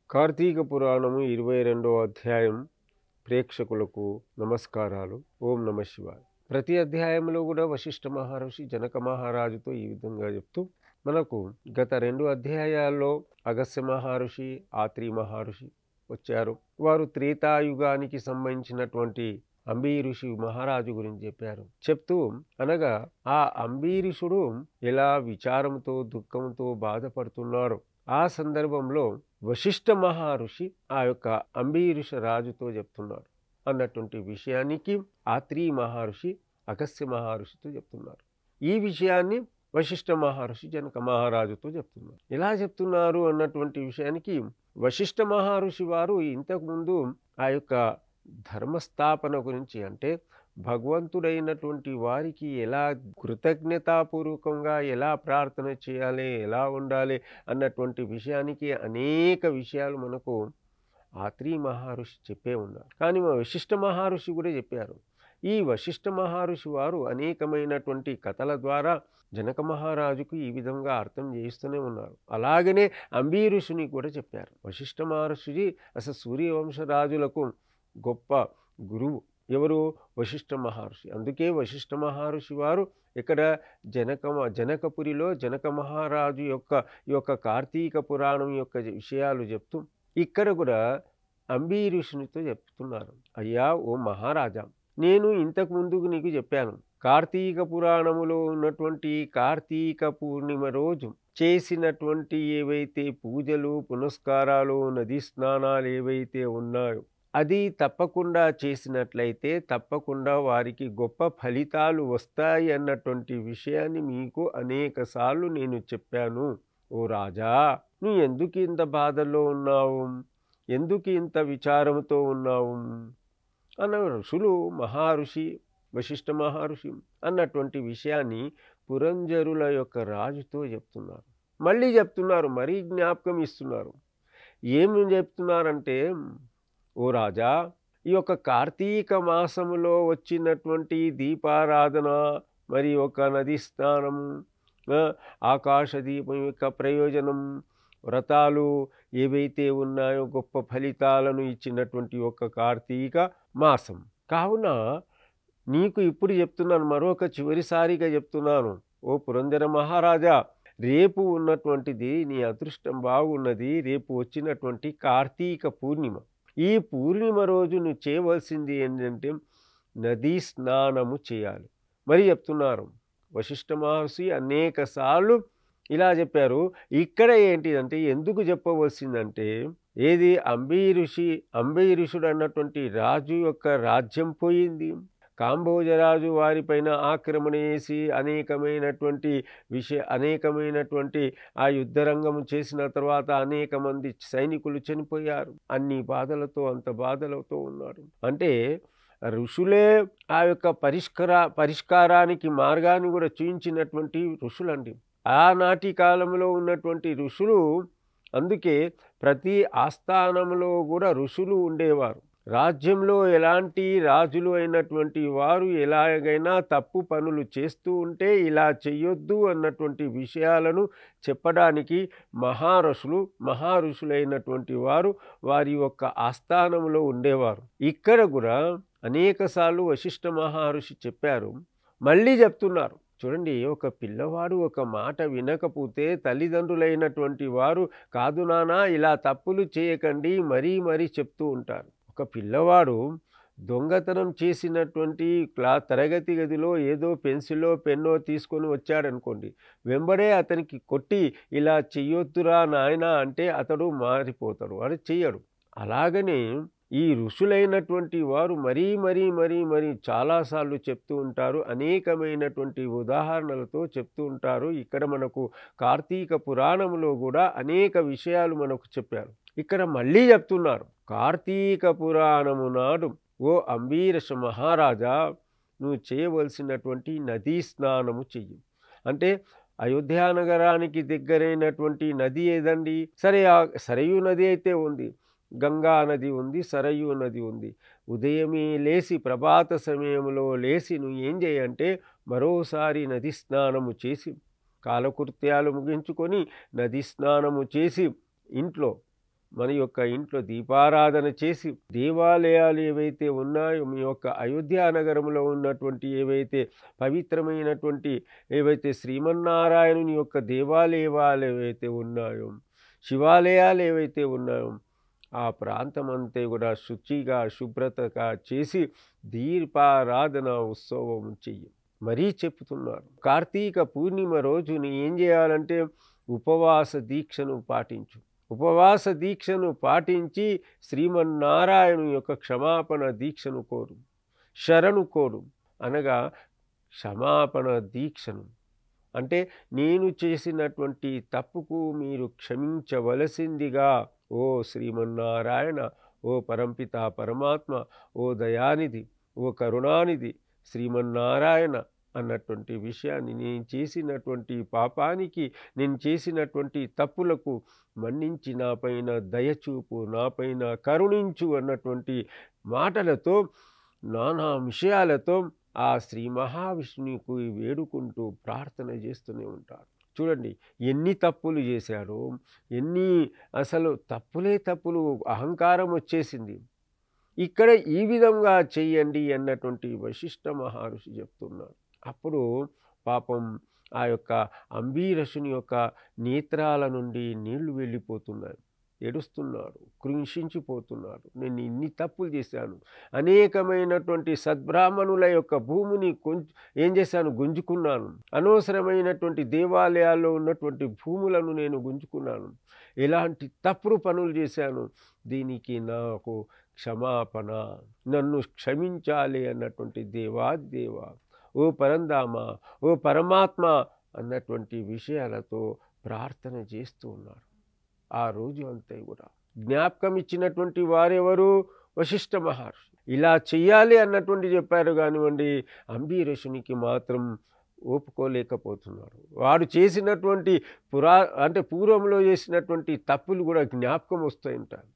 కార్తీక పురాణము 22వ అధ్యాయం ప్రేక్షకులకు నమస్కారాలు. ఓం నమ శివాయ. ప్రతి అధ్యాయంలో కూడా వశిష్ఠ మహర్షి జనక మహారాజుతో ఈ విధంగా చెప్తూ మనకు గత 2 అధ్యాయాల్లో అగస్త్య మహర్షి, ఆత్రి మహర్షి వచ్చారు. వారు త్రేతాయుగానికి సంబంధించినటువంటి అంబీరుషి మహారాజు గురించి చెప్పారు. చెప్తూ అనగా ఆ అంబీరుషుడు ఎలా విచారంతో దుఃఖంతో బాధపడుతున్నారో ఆ సందర్భంలో వశిష్ఠ మహర్షి ఆ యొక్క అంబీరుష రాజుతో చెప్తున్నారు అన్నటువంటి విషయానికి ఆత్రి మహర్షి అగస్త్య మహర్షితో చెప్తున్నారు. ఈ విషయాన్ని వశిష్ఠ మహర్షి జనక మహారాజుతో చెప్తున్నారు. ఎలా చెప్తున్నారు అన్నటువంటి విషయానికి వశిష్ఠ మహర్షి వారు ఇంతకుముందు ఆ యొక్క ధర్మస్థాపన గురించి, అంటే భగవంతుడైనటువంటి వారికి ఎలా కృతజ్ఞతాపూర్వకంగా ఎలా ప్రార్థన చేయాలి, ఎలా ఉండాలి అన్నటువంటి విషయానికి అనేక విషయాలు మనకు ఆత్రి మహర్షి చెప్పే ఉన్నారు. కానీ మా వశిష్ఠ మహర్షి కూడా చెప్పారు. ఈ వశిష్ఠ మహర్షి వారు అనేకమైనటువంటి కథల ద్వారా జనక మహారాజుకు ఈ విధంగా అర్థం చేయిస్తూనే ఉన్నారు. అలాగనే అంబీరుషుని కూడా చెప్పారు. వశిష్ఠ మహర్షి అసలు సూర్యవంశరాజులకు గొప్ప గురువు. ఎవరు? వశిష్ఠ మహర్షి. అందుకే వశిష్ఠ మహర్షి వారు ఇక్కడ జనకపురిలో జనక మహారాజు ఈ యొక్క కార్తీక పురాణం యొక్క విషయాలు చెప్తూ ఇక్కడ కూడా అంబీరుషునితో చెప్తున్నారు. అయ్యా ఓ మహారాజా, నేను ఇంతకు ముందుకు నీకు చెప్పాను, కార్తీక పురాణములో ఉన్నటువంటి కార్తీక పూర్ణిమ రోజు చేసినటువంటి ఏవైతే పూజలు పునస్కారాలు నదీ స్నానాలు ఏవైతే ఉన్నాయో అది తప్పకుండా చేసినట్లయితే తప్పకుండా వారికి గొప్ప ఫలితాలు వస్తాయి అన్నటువంటి విషయాన్ని మీకు అనేక సార్లు నేను చెప్పాను. ఓ రాజా, నువ్వు ఎందుకు ఇంత బాధలో ఉన్నావు, ఎందుకు ఇంత విచారంతో ఉన్నావు అన్న ఋషులు మహర్షి వశిష్ఠ మహర్షి అన్నటువంటి విషయాన్ని పురంజరుల యొక్క రాజుతో చెప్తున్నారు. మళ్ళీ చెప్తున్నారు, మరీ జ్ఞాపకం ఇస్తున్నారు. ఏమి చెప్తున్నారంటే, ఓ రాజా, ఈ యొక్క కార్తీక మాసములో వచ్చినటువంటి దీపారాధన, మరి ఒక నది స్నానం, ఆకాశ దీపం యొక్క ప్రయోజనం, వ్రతాలు ఏవైతే ఉన్నాయో గొప్ప ఫలితాలను ఇచ్చినటువంటి ఒక కార్తీక మాసం కావున నీకు ఇప్పుడు చెప్తున్నాను, మరొక చివరిసారిగా చెప్తున్నాను. ఓ పురంజర మహారాజా, రేపు ఉన్నటువంటిది నీ అదృష్టం బాగున్నది. రేపు వచ్చినటువంటి కార్తీక పూర్ణిమ. ఈ పూర్ణిమ రోజు నువ్వు చేయవలసింది ఏంటంటే నదీ స్నానము చేయాలి. మరి చెప్తున్నారు వశిష్ఠ మహర్షి అనేక సార్లు ఇలా చెప్పారు. ఇక్కడ ఏంటిదంటే ఎందుకు చెప్పవలసిందంటే, ఏది అంబీరుషుడు అన్నటువంటి రాజు యొక్క రాజ్యం పోయింది. కాంబోజరాజు వారిపైన ఆక్రమణ చేసి అనేకమైనటువంటి ఆ యుద్ధరంగం చేసిన తర్వాత అనేక మంది సైనికులు చనిపోయారు. అన్ని బాధలతో అంత బాధలతో ఉన్నారు. అంటే ఋషులే ఆ యొక్క పరిష్కారానికి మార్గాన్ని కూడా చూయించినటువంటి ఋషులండి. ఆనాటి కాలంలో ఉన్నటువంటి ఋషులు. అందుకే ప్రతి ఆస్థానంలో కూడా ఋషులు ఉండేవారు. రాజ్యంలో ఎలాంటి రాజులు అయినటువంటి వారు ఎలాగైనా తప్పు పనులు చేస్తూ ఉంటే ఇలా చెయ్యొద్దు అన్నటువంటి విషయాలను చెప్పడానికి మహారుషులైనటువంటి వారు వారి యొక్క ఆస్థానంలో ఉండేవారు. ఇక్కడ కూడా అనేకసార్లు వశిష్ఠ మహర్షి చెప్పారు, మళ్ళీ చెప్తున్నారు. చూడండి, ఒక పిల్లవాడు ఒక మాట వినకపోతే తల్లిదండ్రులైనటువంటి వారు కాదు నానా ఇలా తప్పులు చేయకండి మరీ చెప్తూ ఉంటారు. ఒక పిల్లవాడు దొంగతనం చేసినటువంటి తరగతి గదిలో ఏదో పెన్సిలో పెన్నో తీసుకొని వచ్చాడనుకోండి, వెంబడే అతనికి కొట్టి ఇలా చెయ్యొద్దురా నాయనా అంటే అతడు మారిపోతాడు, వాడు చెయ్యడు. అలాగనే ఈ ఋషులైనటువంటి వారు మరీ చాలాసార్లు చెప్తూ ఉంటారు. అనేకమైనటువంటి ఉదాహరణలతో చెప్తూ ఉంటారు. ఇక్కడ మనకు కార్తీక పురాణంలో కూడా అనేక విషయాలు మనకు చెప్పారు. ఇక్కడ మళ్ళీ చెప్తున్నారు, కార్తీక పురాణము నాడు ఓ అంబీరష మహారాజా, నువ్వు చేయవలసినటువంటి నదీ స్నానము చెయ్యి. అంటే అయోధ్య నగరానికి దగ్గరైనటువంటి నది ఏదండి? సరయూ నది అయితే ఉంది, గంగా నది ఉంది, సరయూ నది ఉంది. ఉదయమే లేచి ప్రభాత సమయంలో లేచి నువ్వు ఏం చేయంటే మరోసారి నది స్నానము చేసి కాలకృత్యాలు ముగించుకొని నది స్నానము చేసి ఇంట్లో మన యొక్క ఇంట్లో దీపారాధన చేసి దేవాలయాలు ఏవైతే ఉన్నాయో మీ యొక్క అయోధ్య నగరంలో ఉన్నటువంటి ఏవైతే పవిత్రమైనటువంటి ఏవైతే శ్రీమన్నారాయణుని యొక్క దేవాలయాలు ఏవైతే ఉన్నాయో, శివాలయాలు ఏవైతే ఉన్నాయో ఆ ప్రాంతం అంతా కూడా శుచిగా శుభ్రతగా చేసి దీపారాధన ఉత్సవం చెయ్యి. మరీ చెప్తున్నారు, కార్తీక పూర్ణిమ రోజుని ఏం చేయాలంటే ఉపవాస దీక్షను పాటించు. ఉపవాస దీక్షను పాటించి శ్రీమన్నారాయణు యొక్క క్షమాపణ దీక్షను కోరు, శరణు కోరు. అనగా క్షమాపణ దీక్షను అంటే నేను చేసినటువంటి తప్పుకు మీరు క్షమించవలసిందిగా ఓ శ్రీమన్నారాయణ, ఓ పరంపిత పరమాత్మ, ఓ దయానిధి, ఓ కరుణానిధి శ్రీమన్నారాయణ అన్నటువంటి విషయాన్ని, నేను చేసినటువంటి పాపానికి, నేను చేసినటువంటి తప్పులకు మన్నించి నాపైన దయచూపు, నాపైన కరుణించు అన్నటువంటి మాటలతో, నానా విషయాలతో ఆ శ్రీ మహావిష్ణువుకు వేడుకుంటూ ప్రార్థన చేస్తూనే ఉంటారు. చూడండి ఎన్ని తప్పులు చేశారో, ఎన్ని అసలు తప్పులే తప్పులు, అహంకారం వచ్చేసింది. ఇక్కడ ఈ విధంగా చెయ్యండి అన్నటువంటి వశిష్ఠ మహర్షి చెప్తున్నారు. అప్పుడు పాపం ఆ యొక్క అంబీరసుని యొక్క నేత్రాల నుండి నీళ్లు వెళ్ళిపోతున్నాయి, ఏడుస్తున్నారు, కృషించిపోతున్నారు. నేను ఇన్ని తప్పులు చేశాను, అనేకమైనటువంటి సద్బ్రాహ్మణుల యొక్క భూమిని ఏం చేశాను, గుంజుకున్నాను. అనవసరమైనటువంటి దేవాలయాల్లో ఉన్నటువంటి భూములను నేను గుంజుకున్నాను. ఎలాంటి తప్పుడు పనులు చేశాను, దీనికి నాకు క్షమాపణ, నన్ను క్షమించాలి అన్నటువంటి దేవాదిదేవ, ఓ పరంధామ, ఓ పరమాత్మ అన్నటువంటి విషయాలతో ప్రార్థన చేస్తూ ఉన్నారు. ఆ రోజు అంతా కూడా జ్ఞాపకం ఇచ్చినటువంటి వారెవరు, వశిష్ఠ మహర్షి. ఇలా చెయ్యాలి అన్నటువంటి చెప్పారు కానివ్వండి, అంబీరసునికి మాత్రం ఒప్పుకోలేకపోతున్నారు. వాడు చేసినటువంటి పూర్వంలో చేసినటువంటి తప్పులు కూడా జ్ఞాపకం వస్తాయంటారు.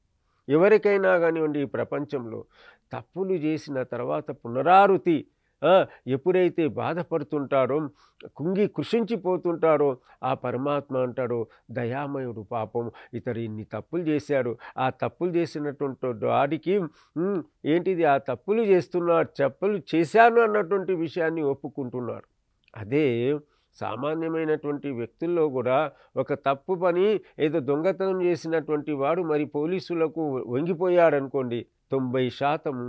ఎవరికైనా కానివ్వండి ఈ ప్రపంచంలో తప్పులు చేసిన తర్వాత పునరావృతి ఎప్పుడైతే బాధపడుతుంటారో, కృషించిపోతుంటారో, ఆ పరమాత్మ అంటాడు, దయామయుడు, పాపం ఇతడు ఇన్ని తప్పులు చేశాడు, ఆ తప్పులు చేసినటువంటి వాడికి ఏంటిది, ఆ తప్పులు చేశాను అన్నటువంటి విషయాన్ని ఒప్పుకుంటున్నాడు. అదే సామాన్యమైనటువంటి వ్యక్తుల్లో కూడా ఒక తప్పు పని, ఏదో దొంగతనం చేసినటువంటి వాడు మరి పోలీసులకు వంగిపోయాడు అనుకోండి, 90%,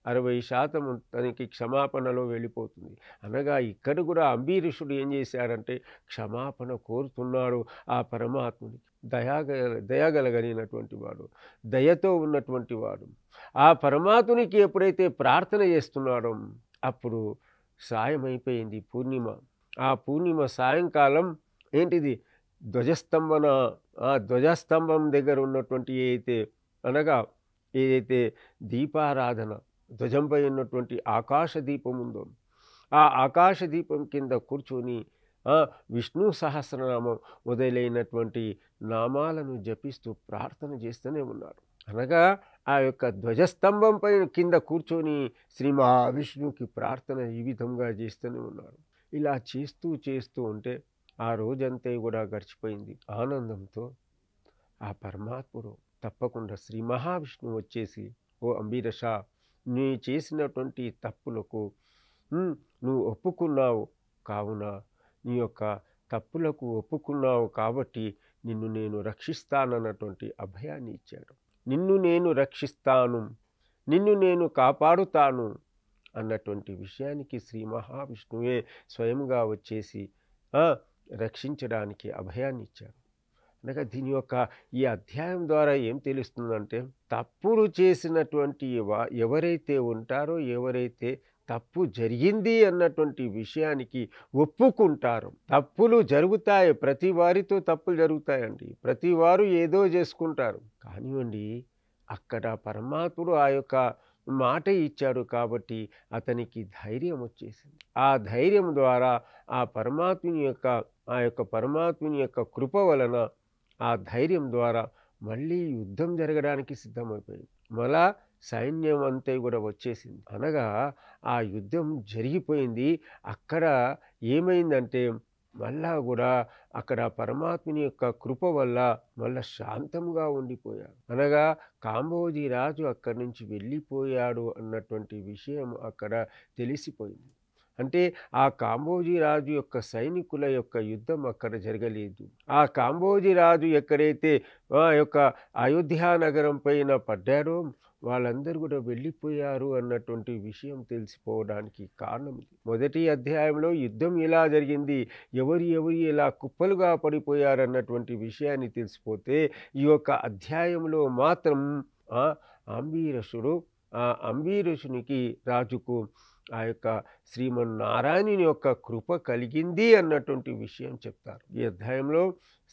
60% తనకి క్షమాపణలో వెళ్ళిపోతుంది. అనగా ఇక్కడ కూడా అంబీరసుడు ఏం చేశాడంటే క్షమాపణ కోరుతున్నాడు ఆ పరమాత్మునికి. దయగలగలిగినటువంటి వాడు, దయతో ఉన్నటువంటి వాడు ఆ పరమాత్మునికి ఎప్పుడైతే ప్రార్థన చేస్తున్నాడో అప్పుడు సాయమైపోయింది పూర్ణిమ. ఆ పూర్ణిమ సాయంకాలం ఏంటిది, ధ్వజస్తంభం దగ్గర ఉన్నటువంటి ఏదైతే దీపారాధన, ధ్వజంపై ఉన్నటువంటి ఆకాశ దీపం ఉందో, ఆ ఆకాశ దీపం కింద కూర్చొని విష్ణు సహస్రనామం మొదలైనటువంటి నామాలను జపిస్తూ ప్రార్థన చేస్తూనే ఉన్నారు. అనగా ఆ యొక్క ధ్వజస్తంభం పైన కింద కూర్చొని శ్రీ మహావిష్ణువుకి ప్రార్థన ఈ విధంగా చేస్తూనే ఉన్నారు. ఇలా చేస్తూ ఉంటే ఆ రోజంతా కూడా గడిచిపోయింది. ఆనందంతో ఆ పరమాత్ముడు తప్పకుండా శ్రీ మహావిష్ణువు వచ్చేసి, ఓ అంబీరస, నీ చేసినటువంటి తప్పులకు నువ్వు ఒప్పుకున్నావు కావున, నీ యొక్క తప్పులకు ఒప్పుకున్నావు కాబట్టి నిన్ను నేను రక్షిస్తానన్నటువంటి అభయాన్ని ఇచ్చాడు. నిన్ను నేను రక్షిస్తాను, నిన్ను నేను కాపాడుతాను అన్నటువంటి విషయానికి శ్రీ మహావిష్ణువే స్వయంగా వచ్చేసి రక్షించడానికి అభయాన్ని ఇచ్చాడు. అనగా దీని యొక్క ఈ అధ్యాయం ద్వారా ఏం తెలుస్తుందంటే, తప్పులు చేసినటువంటి ఎవరైతే ఉంటారో, ఎవరైతే తప్పు జరిగింది అన్నటువంటి విషయానికి ఒప్పుకుంటారు. తప్పులు జరుగుతాయి, ప్రతి వారితో తప్పులు జరుగుతాయండి, ప్రతి వారు ఏదో చేసుకుంటారు. కానివ్వండి అక్కడ పరమాత్ముడు ఆ యొక్క మాట ఇచ్చాడు కాబట్టి అతనికి ధైర్యం వచ్చేసింది. ఆ ధైర్యం ద్వారా ఆ పరమాత్ముని యొక్క కృప వలన, ఆ ధైర్యం ద్వారా మళ్ళీ యుద్ధం జరగడానికి సిద్ధమైపోయింది. మళ్ళా సైన్యం అంతా కూడా వచ్చేసింది. అనగా ఆ యుద్ధం జరిగిపోయింది. అక్కడ ఏమైందంటే మళ్ళా కూడా అక్కడ పరమాత్ముని యొక్క కృప వల్ల మళ్ళా శాంతంగా ఉండిపోయాడు. అనగా కాంబోజీ రాజు అక్కడి నుంచి వెళ్ళిపోయాడు అన్నటువంటి విషయం అక్కడ తెలిసిపోయింది. అంటే ఆ కాంబోజీ రాజు యొక్క సైనికుల యొక్క యుద్ధం అక్కడ జరగలేదు. ఆ కాంబోజీ రాజు ఎక్కడైతే యొక్క అయోధ్య నగరం పైన పడ్డాడో వాళ్ళందరూ కూడా వెళ్ళిపోయారు అన్నటువంటి విషయం తెలిసిపోవడానికి కారణం ఇది. మొదటి అధ్యాయంలో యుద్ధం ఎలా జరిగింది, ఎవరు ఎలా కుప్పలుగా పడిపోయారన్నటువంటి విషయాన్ని తెలిసిపోతే, ఈ యొక్క అధ్యాయంలో మాత్రం అంబీరసుడు అంబీరసునికి రాజుకు ఆ యొక్క శ్రీమన్నారాయణుని యొక్క కృప కలిగింది అన్నటువంటి విషయం చెప్తారు. ఈ అధ్యాయంలో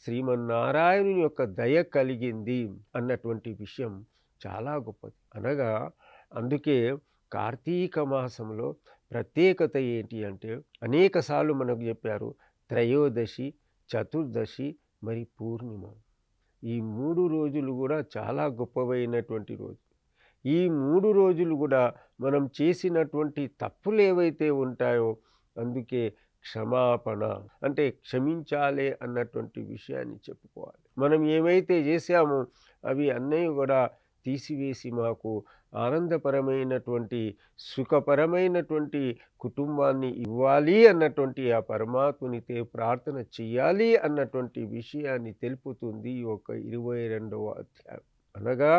శ్రీమన్నారాయణుని యొక్క దయ కలిగింది అన్నటువంటి విషయం చాలా గొప్పది. అనగా అందుకే కార్తీక మాసంలో ప్రత్యేకత ఏంటి అంటే, అనేకసార్లు మనకు చెప్పారు త్రయోదశి, చతుర్దశి, మరి పూర్ణిమ. ఈ 3 రోజులు కూడా చాలా గొప్పవైనటువంటి రోజు. ఈ 3 రోజులు కూడా మనం చేసినటువంటి తప్పులు ఏవైతే ఉంటాయో అందుకే క్షమాపణ అంటే క్షమించాలి అన్నటువంటి విషయాన్ని చెప్పుకోవాలి. మనం ఏమైతే చేశామో అవి అన్నీ కూడా తీసివేసి మాకు ఆనందపరమైనటువంటి సుఖపరమైనటువంటి కుటుంబాన్ని ఇవ్వాలి అన్నటువంటి ఆ పరమాత్మునితే ప్రార్థన చెయ్యాలి అన్నటువంటి విషయాన్ని తెలుపుతుంది ఒక 22వ అధ్యాయం. అనగా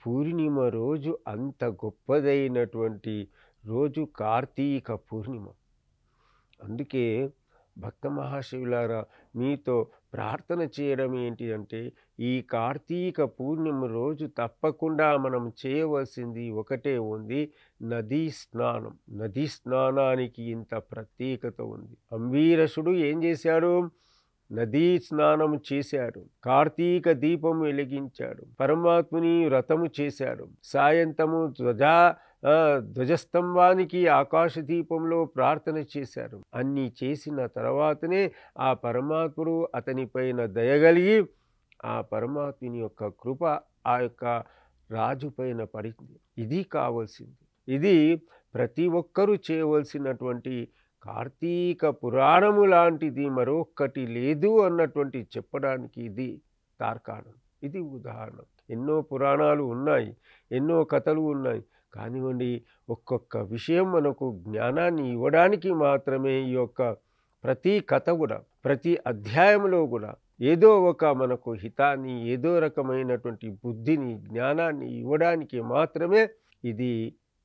పూర్ణిమ రోజు అంత గొప్పదైనటువంటి రోజు కార్తీక పూర్ణిమ. అందుకే భక్త మహాశివులారా, మీతో ప్రార్థన చేయడం ఏంటి అంటే, ఈ కార్తీక పూర్ణిమ రోజు తప్పకుండా మనం చేయవలసింది ఒకటే ఉంది, నదీ స్నానం. నదీ స్నానానికి ఇంత ప్రత్యేకత ఉంది. అంబీరసుడు ఏం చేశాడు? నదీ స్నానము చేశాడు, కార్తీక దీపం వెలిగించాడు, పరమాత్ముని వ్రతము చేశాడు, సాయంత్రము ధ్వజస్తంభానికి ఆకాశ దీపంలో ప్రార్థన చేశారు. అన్నీ చేసిన తర్వాతనే ఆ పరమాత్ముడు అతని పైన దయగలిగి ఆ పరమాత్ముని యొక్క కృప ఆ యొక్క రాజు పైన పడింది. ఇది కావాల్సింది. ఇది ప్రతి ఒక్కరూ చేయవలసినటువంటి కార్తీక పురాణము లాంటిది మరొక్కటి లేదు అన్నటువంటి చెప్పడానికి ఇది తార్కాణం, ఇది ఉదాహరణ. ఎన్నో పురాణాలు ఉన్నాయి, ఎన్నో కథలు ఉన్నాయి. కానివ్వండి, ఒక్కొక్క విషయం మనకు జ్ఞానాన్ని ఇవ్వడానికి మాత్రమే ఈ యొక్క ప్రతి కథ కూడా, ప్రతి అధ్యాయంలో కూడా ఏదో ఒక మనకు హితాన్ని, ఏదో రకమైనటువంటి బుద్ధిని, జ్ఞానాన్ని ఇవ్వడానికి మాత్రమే ఇది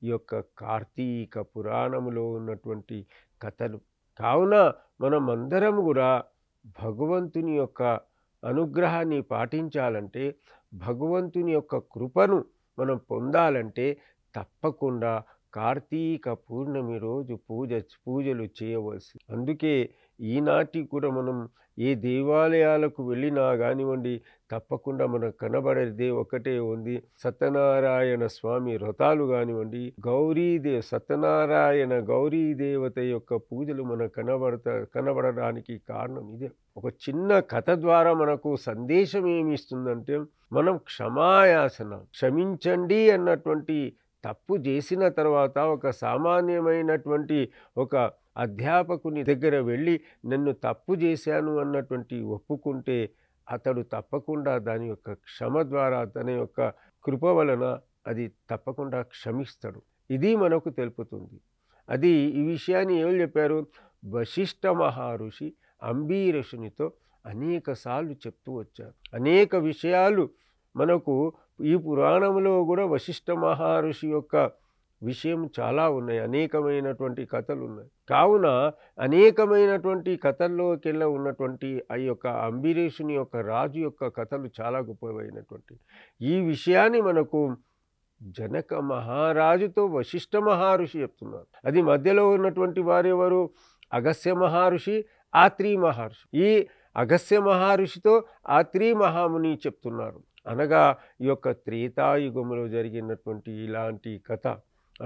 ఈ యొక్క కార్తీక పురాణములో ఉన్నటువంటి కథలు. కావున మనమందరం కూడా భగవంతుని యొక్క అనుగ్రహాన్ని పాటించాలంటే, భగవంతుని యొక్క కృపను మనం పొందాలంటే తప్పకుండా కార్తీక పూర్ణమి రోజు పూజలు చేయవలసి. అందుకే ఈనాటి కూడా మనం ఏ దేవాలయాలకు వెళ్ళినా కానివ్వండి, తప్పకుండా మనకు కనబడేదే ఒకటే ఉంది, సత్యనారాయణ స్వామి వ్రతాలు కానివ్వండి, సత్యనారాయణ గౌరీ దేవత యొక్క పూజలు మనకు కనబడడానికి కారణం ఇదే. ఒక చిన్న కథ ద్వారా మనకు సందేశం ఏమి ఇస్తుందంటే, మనం క్షమాయాసన, క్షమించండి అన్నటువంటి తప్పు చేసిన తర్వాత ఒక సామాన్యమైనటువంటి ఒక అధ్యాపకుని దగ్గర వెళ్ళి నన్ను తప్పు చేశాను అన్నటువంటి ఒప్పుకుంటే అతడు తప్పకుండా దాని యొక్క క్షమ ద్వారా, తన యొక్క కృప వలన అది తప్పకుండా క్షమిస్తాడు. ఇది మనకు తెలుపుతుంది. అది ఈ విషయాన్ని ఎవరు చెప్పారు? వశిష్ఠ మహర్షి అంబీరసునితో అనేక సార్లు చెప్తూ వచ్చారు. అనేక విషయాలు మనకు ఈ పురాణంలో కూడా వశిష్ఠ మహర్షి యొక్క విషయం చాలా ఉన్నాయి, అనేకమైనటువంటి కథలు ఉన్నాయి. కావున అనేకమైనటువంటి కథల్లోకెల్లా ఉన్నటువంటి ఆ యొక్క అంబరీషుని యొక్క రాజు యొక్క కథలు చాలా గొప్పవైనటువంటి ఈ విషయాన్ని మనకు జనక మహారాజుతో వశిష్ఠ మహర్షి చెప్తున్నారు. అది మధ్యలో ఉన్నటువంటి వారెవరు? అగస్త్య మహర్షి, ఆత్రి మహర్షి. ఈ అగస్త్య మహర్షితో ఆత్రి మహాముని చెప్తున్నారు. అనగా ఈ యొక్క త్రేతాయుగంలో జరిగినటువంటి ఇలాంటి కథ.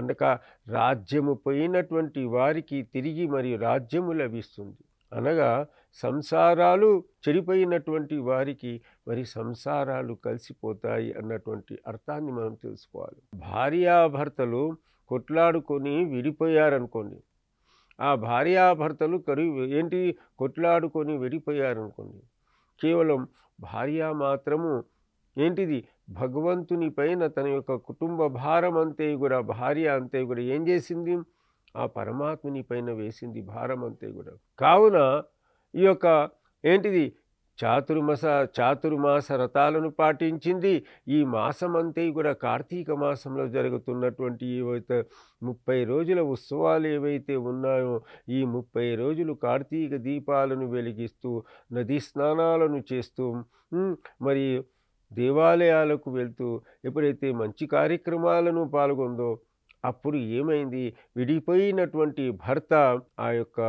అనగా రాజ్యము పోయినటువంటి వారికి తిరిగి మరి రాజ్యము లభిస్తుంది. అనగా సంసారాలు చెడిపోయినటువంటి వారికి మరి సంసారాలు కలిసిపోతాయి అన్నటువంటి అర్థాన్ని మనం తెలుసుకోవాలి. భార్యాభర్తలు కొట్లాడుకొని విడిపోయారనుకోండి, ఆ భార్యాభర్తలు ఏంటి కొట్లాడుకొని విడిపోయారనుకోండి, కేవలం భార్య మాత్రము ఏంటిది భగవంతుని పైన తన యొక్క కుటుంబ భారం అంతే కూడా, భార్య అంతే కూడా ఏం చేసింది, ఆ పరమాత్ముని పైన వేసింది భారం అంతే కూడా. కావున ఈ యొక్క ఏంటిది చాతుర్మాస వ్రతాలను పాటించింది. ఈ మాసమంతా కూడా కార్తీక మాసంలో జరుగుతున్నటువంటి ఏవైతే 30 రోజుల ఉత్సవాలు ఏవైతే ఉన్నాయో, ఈ 30 రోజులు కార్తీక దీపాలను వెలిగిస్తూ, నదీ స్నానాలను చేస్తూ, మరి దేవాలయాలకు వెళ్తూ ఎప్పుడైతే మంచి కార్యక్రమాలను పాల్గొందో, అప్పుడు ఏమైంది, విడిపోయినటువంటి భర్త ఆ యొక్క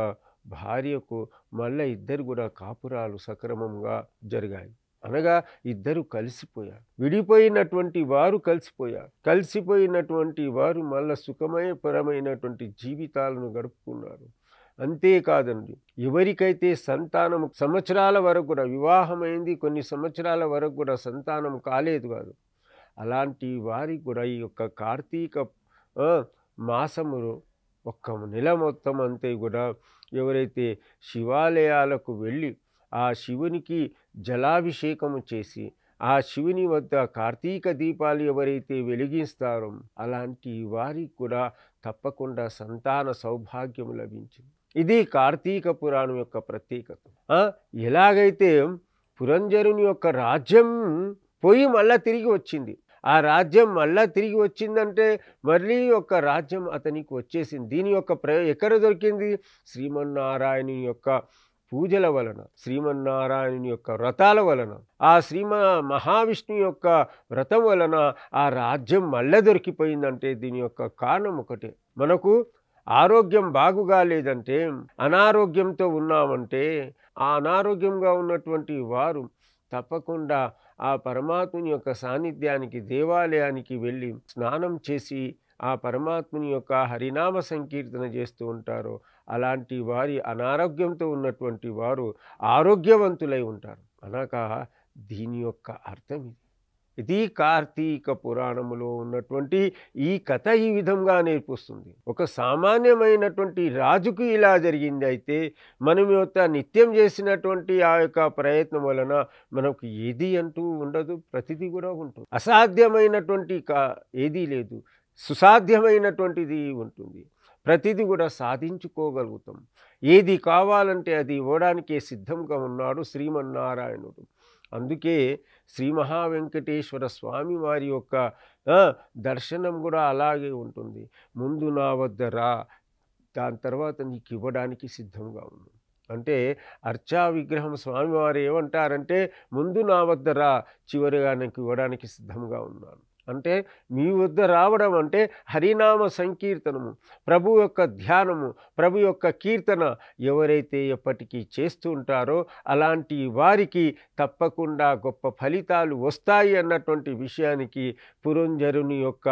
భార్యకు మళ్ళీ ఇద్దరు కూడా కాపురాలు సక్రమంగా జరిగాయి. అనగా ఇద్దరు కలిసిపోయారు. విడిపోయినటువంటి వారు కలిసిపోయినటువంటి వారు మళ్ళా సుఖమయపరమైనటువంటి జీవితాలను గడుపుకున్నారు. అంతేకాదండి, ఎవరికైతే సంతానం సంవత్సరాల వరకు కూడా వివాహమైంది, కొన్ని సంవత్సరాల వరకు కూడా సంతానం కాలేదు కాదు, అలాంటి వారికి కూడా ఈ యొక్క కార్తీక మాసములో ఒక్క నెల మొత్తం అంతే కూడా ఎవరైతే శివాలయాలకు వెళ్ళి ఆ శివునికి జలాభిషేకము చేసి ఆ శివుని వద్ద కార్తీక దీపాలు ఎవరైతే వెలిగిస్తారో అలాంటి వారికి కూడా తప్పకుండా సంతాన సౌభాగ్యం లభించింది. ఇది కార్తీక పురాణం యొక్క ప్రత్యేకత. ఎలాగైతే పురంజరుని యొక్క రాజ్యం పోయి మళ్ళా తిరిగి వచ్చింది, ఆ రాజ్యం మళ్ళా తిరిగి వచ్చిందంటే మళ్ళీ యొక్క రాజ్యం అతనికి వచ్చేసింది. దీని యొక్క ఎక్కడ దొరికింది, శ్రీమన్నారాయణుని యొక్క పూజల వలన, శ్రీమన్నారాయణుని యొక్క వ్రతాల వలన, ఆ మహావిష్ణువు యొక్క వ్రతం వలన ఆ రాజ్యం మళ్ళీ దొరికిపోయిందంటే దీని యొక్క కారణం ఒకటే. మనకు ఆరోగ్యం బాగుగా లేదంటే, అనారోగ్యంతో ఉన్నామంటే, ఆ అనారోగ్యంగా ఉన్నటువంటి వారు తప్పకుండా ఆ పరమాత్ముని యొక్క సాన్నిధ్యానికి, దేవాలయానికి వెళ్ళి స్నానం చేసి ఆ పరమాత్ముని యొక్క హరినామ సంకీర్తన చేస్తూ ఉంటారు. అలాంటి వారి అనారోగ్యంతో ఉన్నటువంటి వారు ఆరోగ్యవంతులై ఉంటారు. అనగా దీని యొక్క అర్థం ఇది కార్తీక పురాణములో ఉన్నటువంటి ఈ కథ ఈ విధంగా నేర్పిస్తుంది. ఒక సామాన్యమైనటువంటి రాజుకు ఇలా జరిగింది అయితే మనం యొక్క నిత్యం చేసినటువంటి ఆ యొక్క ప్రయత్నం వలన మనకు ఏది అంటూ ఉండదు, ప్రతిదీ కూడా ఉంటుంది. అసాధ్యమైనటువంటి ఏదీ లేదు, సుసాధ్యమైనటువంటిది ఉంటుంది. ప్రతిదీ కూడా సాధించుకోగలుగుతాం. ఏది కావాలంటే అది ఇవ్వడానికే సిద్ధంగా ఉన్నాడు శ్రీమన్నారాయణుడు. అందుకే శ్రీ మహావెంకటేశ్వర స్వామి వారి యొక్క దర్శనం కూడా అలాగే ఉంటుంది. ముందు నా వద్ద రా, దాని తర్వాత నీకు ఇవ్వడానికి సిద్ధంగా ఉంది. అంటే అర్చా విగ్రహం స్వామివారు ఏమంటారంటే ముందు నా వద్ద రా, చివరిగా నీకు ఇవ్వడానికి సిద్ధంగా ఉన్నాను. అంటే మీ వద్ద రావడం అంటే హరినామ సంకీర్తనము, ప్రభు యొక్క ధ్యానము, ప్రభు యొక్క కీర్తన ఎవరైతే ఎప్పటికీ చేస్తూ ఉంటారో అలాంటి వారికి తప్పకుండా గొప్ప ఫలితాలు వస్తాయి అన్నటువంటి విషయానికి పురంజరుని యొక్క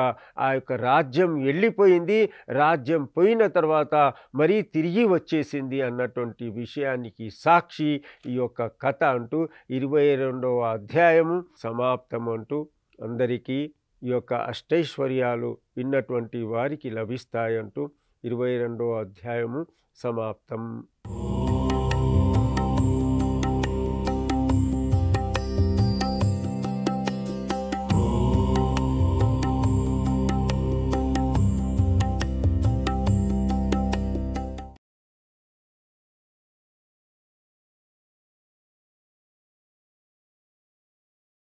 ఆ యొక్క రాజ్యం వెళ్ళిపోయింది, రాజ్యం పోయిన తర్వాత మరీ తిరిగి వచ్చేసింది అన్నటువంటి విషయానికి సాక్షి ఈ యొక్క కథ అంటూ 22వ అధ్యాయము సమాప్తం అంటూ అందరికీ ఈ యొక్క అష్టైశ్వర్యాలు విన్నటువంటి వారికి లభిస్తాయంటూ 22వ అధ్యాయము సమాప్తం.